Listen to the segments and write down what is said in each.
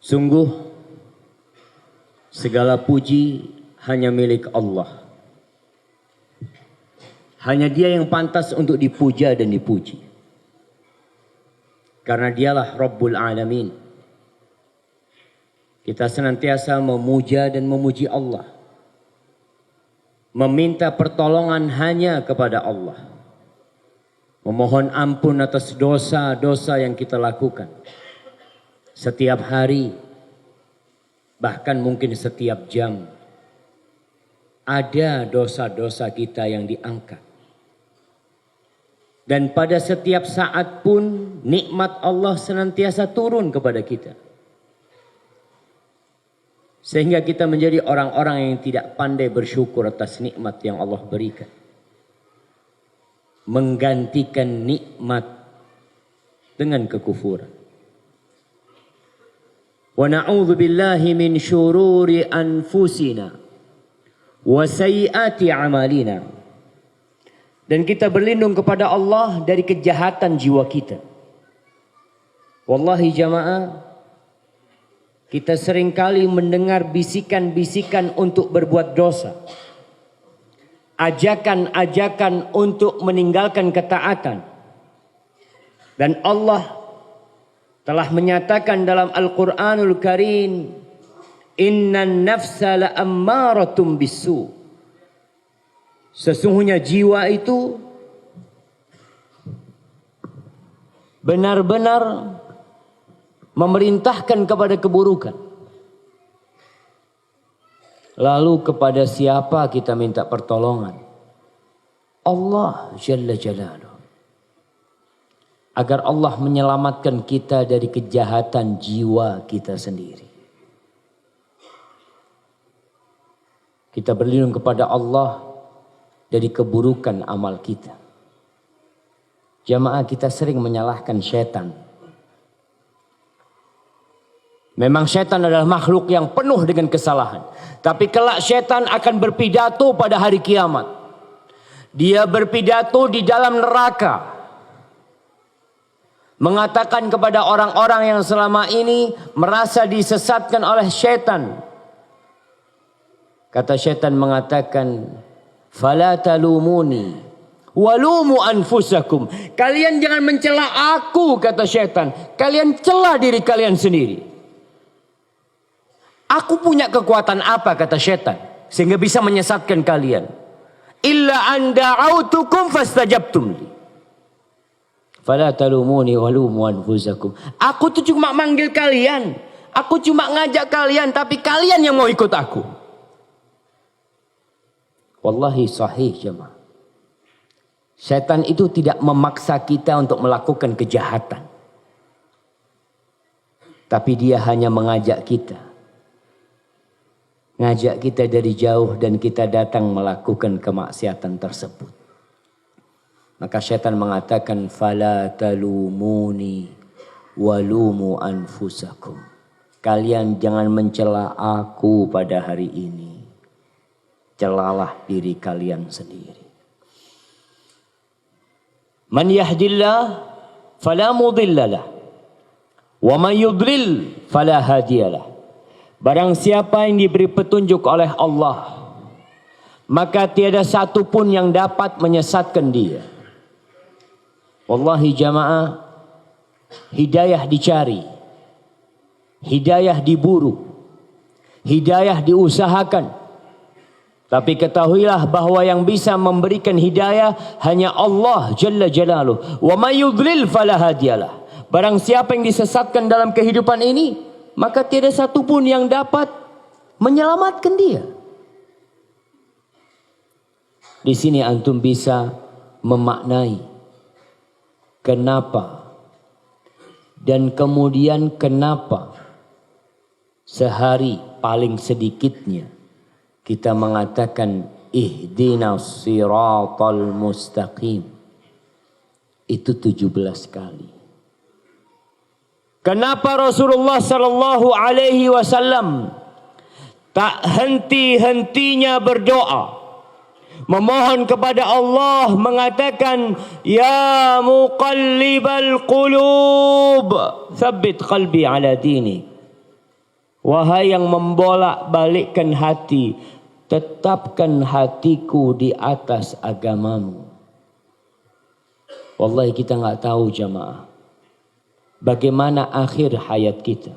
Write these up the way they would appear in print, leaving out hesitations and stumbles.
Sungguh segala puji hanya milik Allah. Hanya Dia yang pantas untuk dipuja dan dipuji. Karena Dialah Rabbul Alamin. Kita senantiasa memuja dan memuji Allah. Meminta pertolongan hanya kepada Allah. Memohon ampun atas dosa-dosa yang kita lakukan. Setiap hari, bahkan mungkin setiap jam, ada dosa-dosa kita yang diangkat. Dan pada setiap saat pun nikmat Allah senantiasa turun kepada kita. Sehingga kita menjadi orang-orang yang tidak pandai bersyukur atas nikmat yang Allah berikan. Menggantikan nikmat dengan kekufuran. Wa na'udzu billahi min syururi anfusina wa sayyiati a'malina. Dan kita berlindung kepada Allah dari kejahatan jiwa kita. Wallahi jamaah, kita seringkali mendengar bisikan-bisikan untuk berbuat dosa. Ajakan-ajakan untuk meninggalkan ketaatan. Dan Allah telah menyatakan dalam Al-Quranul Karim, Innan nafsa la'ammaratum bisu. Sesungguhnya jiwa itu benar-benar memerintahkan kepada keburukan. Lalu kepada siapa kita minta pertolongan? Allah Jalla Jalaluh. Agar Allah menyelamatkan kita dari kejahatan jiwa kita sendiri. Kita berlindung kepada Allah dari keburukan amal kita. Jamaah, kita sering menyalahkan setan. Memang setan adalah makhluk yang penuh dengan kesalahan. Tapi kelak setan akan berpidato pada hari kiamat. Dia berpidato di dalam neraka. Mengatakan kepada orang-orang yang selama ini merasa disesatkan oleh setan. Kata setan mengatakan, "Fala talumuni walumu anfusakum." Kalian jangan mencela aku, kata setan. Kalian cela diri kalian sendiri. Aku punya kekuatan apa, kata setan, sehingga bisa menyesatkan kalian? Illa an da'autukum fastajabtum li. Fala talumuni walumu anfusakum. Aku tuh cuma manggil kalian. Aku cuma ngajak kalian. Tapi kalian yang mau ikut aku. Wallahi sahih jemaah. Setan itu tidak memaksa kita untuk melakukan kejahatan. Tapi dia hanya mengajak kita. Ngajak kita dari jauh dan kita datang melakukan kemaksiatan tersebut. Maka syaitan mengatakan, fala talumuni walumu anfusakum. Kalian jangan mencela aku pada hari ini. Celalah diri kalian sendiri. Man yahdillah fala mudhillalah. Wa man yudlil fala hadiyalah. Barang siapa yang diberi petunjuk oleh Allah, maka tiada satu pun yang dapat menyesatkan dia. Wallahi jamaah, hidayah dicari, hidayah diburu, hidayah diusahakan. Tapi ketahuilah bahwa yang bisa memberikan hidayah hanya Allah Jalla Jalaluh. Wa may yudlil fala hadiyalah. Barang siapa yang disesatkan dalam kehidupan ini, maka tiada satu pun yang dapat menyelamatkan dia. Di sini antum bisa memaknai kenapa dan kemudian kenapa sehari paling sedikitnya kita mengatakan ihdinas siratal mustaqim itu 17 kali. Kenapa Rasulullah sallallahu alaihi wasallam tak henti-hentinya berdoa, memohon kepada Allah, mengatakan, ya muqallibal qulub, tsabbit qalbi ala dinik. Wahai yang membolak-balikkan hati, tetapkan hatiku di atas agamamu. Wallahi kita nggak tahu jamaah, bagaimana akhir hayat kita.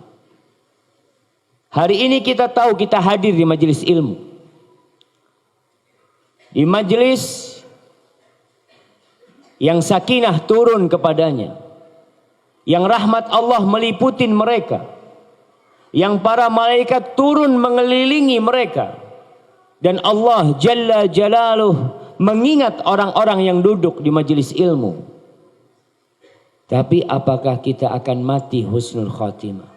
Hari ini kita tahu kita hadir di majelis ilmu. Di majelis yang sakinah turun kepadanya. Yang rahmat Allah meliputin mereka. Yang para malaikat turun mengelilingi mereka. Dan Allah Jalla Jalaluh mengingat orang-orang yang duduk di majelis ilmu. Tapi apakah kita akan mati husnul khatimah?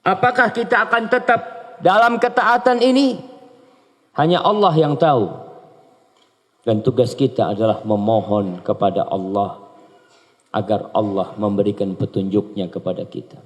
Apakah kita akan tetap dalam ketaatan ini? Hanya Allah yang tahu. Dan tugas kita adalah memohon kepada Allah agar Allah memberikan petunjuknya kepada kita.